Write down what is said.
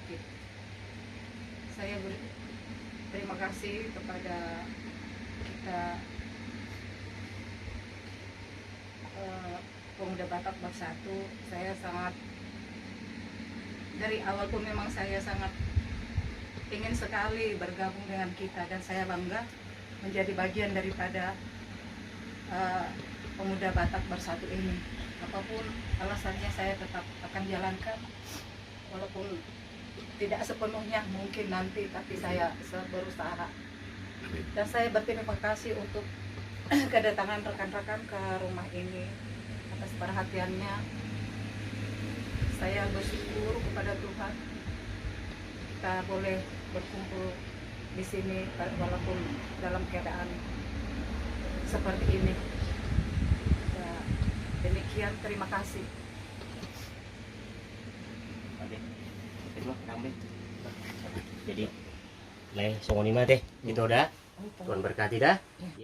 sakit. Saya berterima kasih kepada kita Pemuda Batak Bersatu. Saya sangat, dari awal pun memang saya sangat ingin sekali bergabung dengan kita, dan saya bangga menjadi bagian daripada Pemuda Batak Bersatu ini. Apapun alasannya saya tetap akan jalankan, walaupun tidak sepenuhnya mungkin nanti, tapi saya berusaha. Dan saya berterima kasih untuk kedatangan rekan-rekan ke rumah ini atas perhatiannya. Saya bersyukur kepada Tuhan kita boleh berkumpul di sini walaupun dalam keadaan seperti ini. Ya, demikian, terima kasih. Jadi, songonima teh, gitu dah. Tuhan berkati dah.